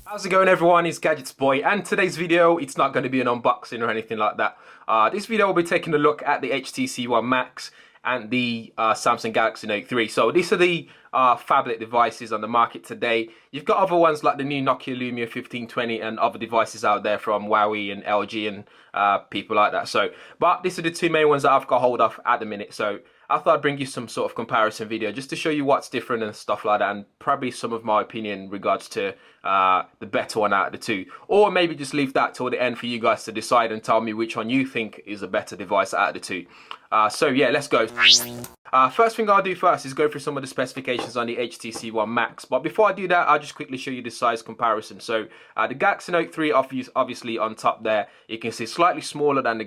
How's it going, everyone? It's GadgetsBoy, and today's video, it's not going to be an unboxing or anything like that. This video will be taking a look at the HTC One Max and the Samsung Galaxy Note 3. So these are the phablet devices on the market today. You've got other ones like the new Nokia Lumia 1520 and other devices out there from Huawei and LG and people like that. But these are the two main ones that I've got hold of at the minute. So I thought I'd bring you some sort of comparison video just to show you what's different and stuff like that, and probably some of my opinion in regards to the better one out of the two. Or maybe just leave that till the end for you guys to decide and tell me which one you think is a better device out of the two. So yeah, let's go. First thing I'll do first is go through some of the specifications on the HTC One Max. But before I do that, I'll just quickly show you the size comparison. So the Galaxy Note 3 obviously on top there, you can see slightly smaller than the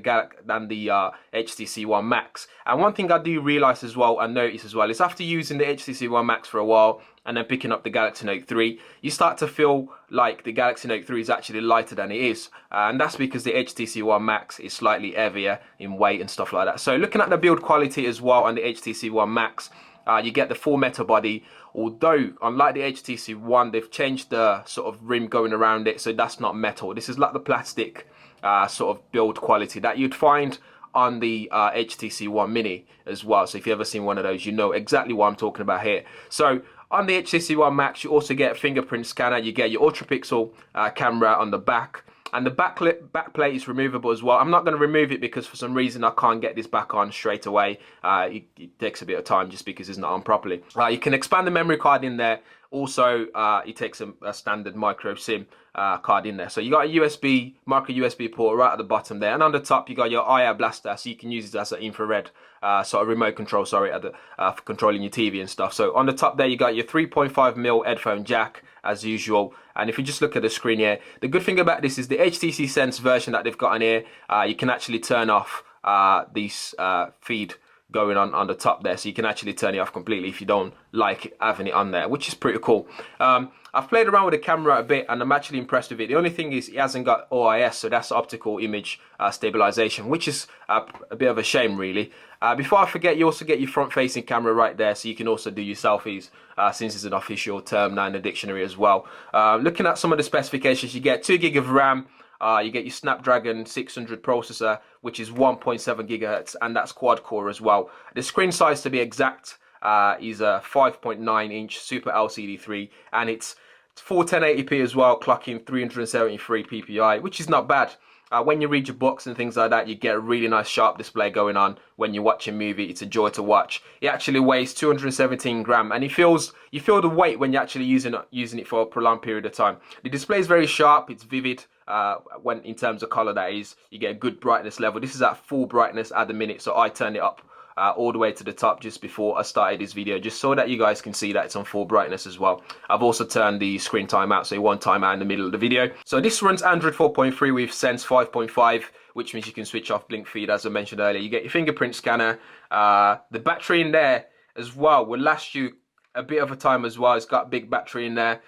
HTC One Max. And one thing I do realize as well and notice as well is after using the HTC One Max for a while and then picking up the Galaxy Note 3, you start to feel like the Galaxy Note 3 is actually lighter than it is. And that's because the HTC One Max is slightly heavier in weight and stuff like that. So looking at the build quality as well on the HTC One Max, you get the full metal body, although unlike the HTC One, they've changed the sort of rim going around it, so that's not metal. This is like the plastic sort of build quality that you'd find on the HTC One Mini as well. So if you've ever seen one of those, you know exactly what I'm talking about here. So on the HTC One Max, you also get a fingerprint scanner, you get your ultra pixel camera on the back, and the back plate is removable as well. I'm not going to remove it because for some reason I can't get this back on straight away. It takes a bit of time just because it's not on properly. You can expand the memory card in there. Also, it takes a standard micro SIM card in there. So you got a micro USB port right at the bottom there, and on the top you got your IR blaster, so you can use it as an infrared sort of remote control. Sorry, for controlling your TV and stuff. So on the top there you got your 3.5mm headphone jack as usual. And if you just look at the screen here, the good thing about this is the HTC Sense version that they've got on here. You can actually turn off this feed going on the top there, so you can actually turn it off completely if you don't like having it on there, which is pretty cool. I've played around with the camera a bit and I'm actually impressed with it. The only thing is it hasn't got OIS, so that's optical image stabilization, which is a bit of a shame really. Before I forget, you also get your front facing camera right there, so you can also do your selfies since it's an official term now in the dictionary as well. Looking at some of the specifications, you get 2 GB of RAM. You get your Snapdragon 600 processor, which is 1.7 GHz, and that's quad core as well. The screen size, to be exact, is a 5.9-inch Super LCD3, and it's full 1080p as well, clocking 373 ppi, which is not bad. When you read your books and things like that, you get a really nice sharp display going on. When you watch a movie, it's a joy to watch. It actually weighs 217 grams, and you feel the weight when you're actually using it for a prolonged period of time. The display is very sharp, it's vivid. When in terms of color, that is, you get a good brightness level. This is at full brightness at the minute, so I turned it up all the way to the top just before I started this video, just so that you guys can see that it's on full brightness as well. I've also turned the screen time out, so it won't time out in the middle of the video. So this runs Android 4.3 with Sense 5.5, which means you can switch off blink feed, as I mentioned earlier. You get your fingerprint scanner. The battery in there as well will last you a bit of a time as well. It's got a big battery in there,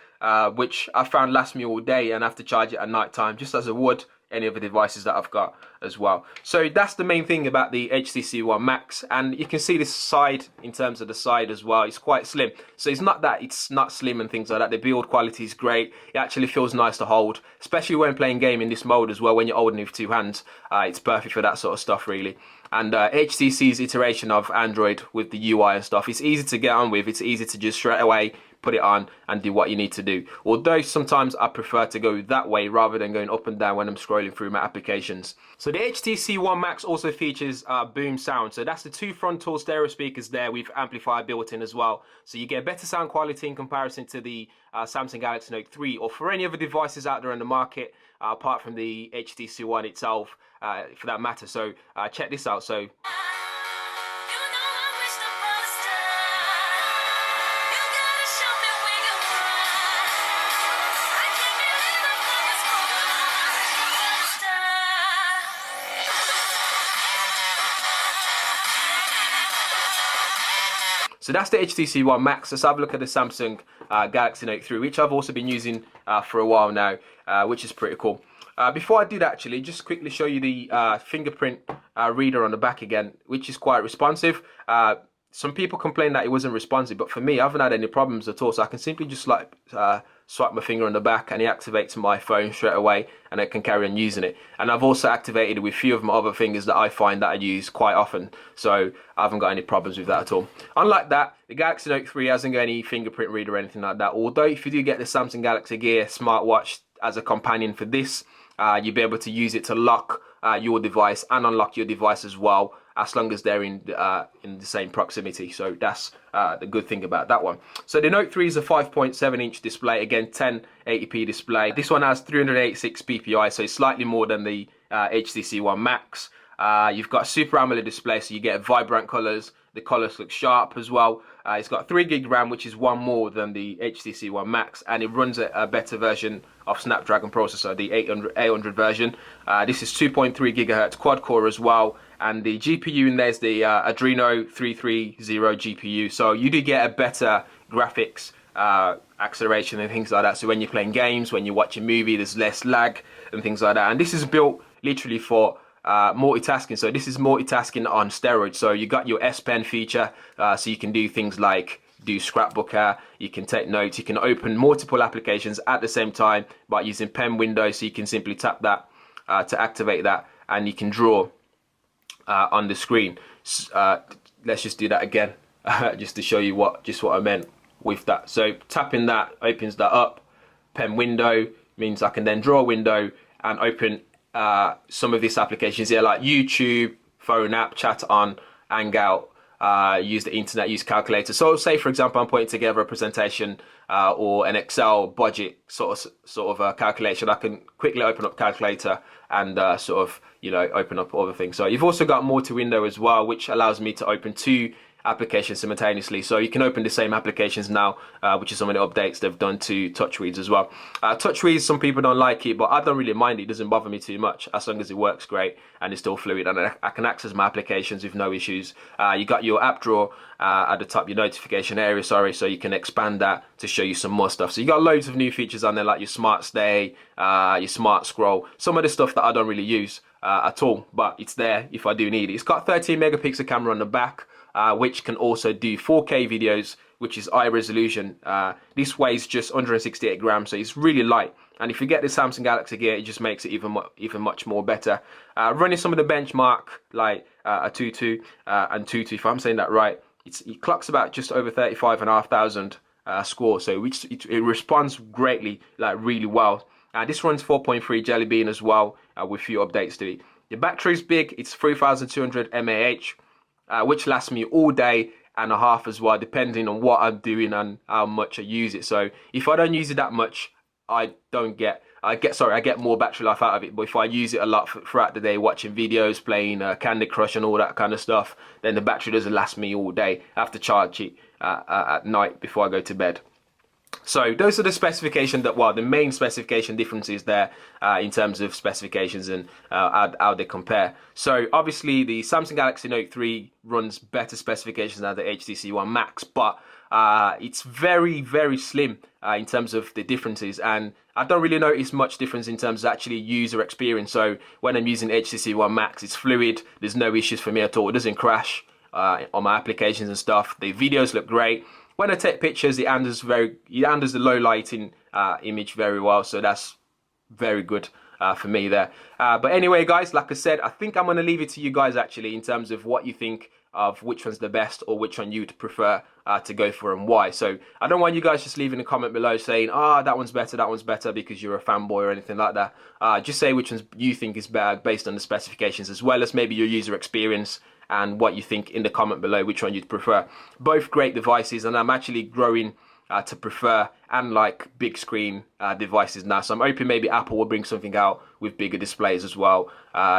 which I found lasts me all day, and I have to charge it at night time, just as I would any of the devices that I've got as well. So that's the main thing about the HTC One Max, and you can see this side, in terms of the side as well, it's quite slim. So it's not that it's not slim and things like that. The build quality is great. It actually feels nice to hold, especially when playing game in this mode as well. When you're holding it with 2 hands, it's perfect for that sort of stuff really. And HTC's iteration of Android with the UI and stuff, it's easy to get on with. It's easy to just straight away put it on and do what you need to do. Although sometimes I prefer to go that way rather than going up and down when I'm scrolling through my applications. So the HTC One Max also features boom sound. So that's the 2 frontal stereo speakers there with amplifier built in as well. So you get better sound quality in comparison to the Samsung Galaxy Note 3 or for any other devices out there on the market, apart from the HTC One itself, for that matter. So check this out. So So that's the HTC One Max. Let's have a look at the Samsung Galaxy Note 3, which I've also been using for a while now, which is pretty cool. Before I do that, actually, just quickly show you the fingerprint reader on the back again, which is quite responsive. some people complain that it wasn't responsive, but for me, I haven't had any problems at all. So I can simply just like swipe my finger on the back and it activates my phone straight away, and I can carry on using it. And I've also activated it with a few of my other fingers that I find that I use quite often. So I haven't got any problems with that at all. Unlike that, the Galaxy Note 3 hasn't got any fingerprint reader or anything like that. Although if you do get the Samsung Galaxy Gear smartwatch as a companion for this, you'll be able to use it to lock your device and unlock your device as well, as long as they're in the same proximity. So that's the good thing about that one. So the Note 3 is a 5.7-inch display, again 1080p display. This one has 386 ppi, so it's slightly more than the HTC One Max. You've got a Super AMOLED display, so you get vibrant colors. The colors look sharp as well. It's got 3 gig RAM, which is one more than the HTC One Max, and it runs a better version of Snapdragon processor, the 800 version. This is 2.3 gigahertz quad core as well, and the GPU in there is the Adreno 330 GPU. So you do get a better graphics acceleration and things like that. So when you're playing games, when you're watching a movie, there's less lag and things like that. And this is built literally for multitasking. So this is multitasking on steroids. So you got your S Pen feature, so you can do things like do scrapbooker, you can take notes, you can open multiple applications at the same time by using pen window. So you can simply tap that to activate that, and you can draw on the screen. Let's just do that again, just to show you what I meant with that. So tapping that opens that up. Pen window means I can then draw a window and open some of these applications here, like YouTube, phone app, chat on, Hangout, use the internet, use calculator. So say for example I'm putting together a presentation or an Excel budget sort of calculation. I can quickly open up calculator and open up other things. So you've also got multi-window as well, which allows me to open 2 applications simultaneously. So you can open the same applications now, which is some of the updates they've done to TouchWiz as well. TouchWiz, some people don't like it, but I don't really mind it. It doesn't bother me too much, as long as it works great and it's still fluid, and I can access my applications with no issues. You got your app drawer at the top, your notification area, so you can expand that to show you some more stuff. So you got loads of new features on there, like your smart stay, your smart scroll, some of the stuff that I don't really use at all, but it's there if I do need it. It's got 13 megapixel camera on the back, which can also do 4K videos, which is high resolution. This weighs just 168 grams, so it's really light. And if you get the Samsung Galaxy Gear, it just makes it even much more better. Running some of the benchmark, like a 2.2 and 2.2, if I'm saying that right, it clocks about just over 35,500 score, so it responds greatly, like really well. This runs 4.3 Jelly Bean as well, with a few updates to it. The battery's big, it's 3,200 mAh. Which lasts me all day and a half as well, depending on what I'm doing and how much I use it. So if I don't use it that much, I get more battery life out of it. But if I use it a lot throughout the day, watching videos, playing Candy Crush and all that kind of stuff, then the battery doesn't last me all day. I have to charge it at night before I go to bed. So those are the specifications the main specification differences there in terms of specifications and how they compare. So obviously the Samsung Galaxy Note 3 runs better specifications than the HTC One Max, but it's very, very slim in terms of the differences, and I don't really notice much difference in terms of actually user experience. So when I'm using HTC One Max, it's fluid, there's no issues for me at all, it doesn't crash on my applications and stuff. The videos look great. When I take pictures, it handles the low lighting image very well, so that's very good for me there. But anyway, guys, like I said, I think I'm going to leave it to you guys actually in terms of what you think of which one's the best or which one you'd prefer to go for and why. So I don't want you guys just leaving a comment below saying, that one's better because you're a fanboy or anything like that. Just say which ones you think is better based on the specifications, as well as maybe your user experience and what you think in the comment below, which one you'd prefer. Both great devices, and I'm actually growing to prefer and like big screen devices now. So I'm hoping maybe Apple will bring something out with bigger displays as well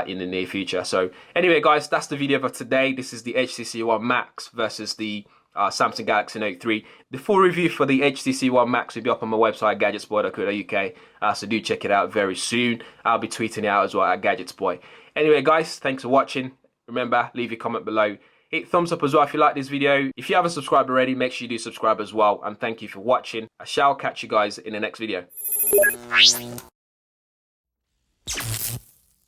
in the near future. So anyway, guys, that's the video for today. This is the HTC One Max versus the Samsung Galaxy Note 3. The full review for the HTC One Max will be up on my website, GadgetsBoy.co.uk. So do check it out very soon. I'll be tweeting it out as well at GadgetsBoy. Anyway, guys, thanks for watching. Remember, leave your comment below. Hit thumbs up as well if you like this video. If you haven't subscribed already, make sure you do subscribe as well. And thank you for watching. I shall catch you guys in the next video.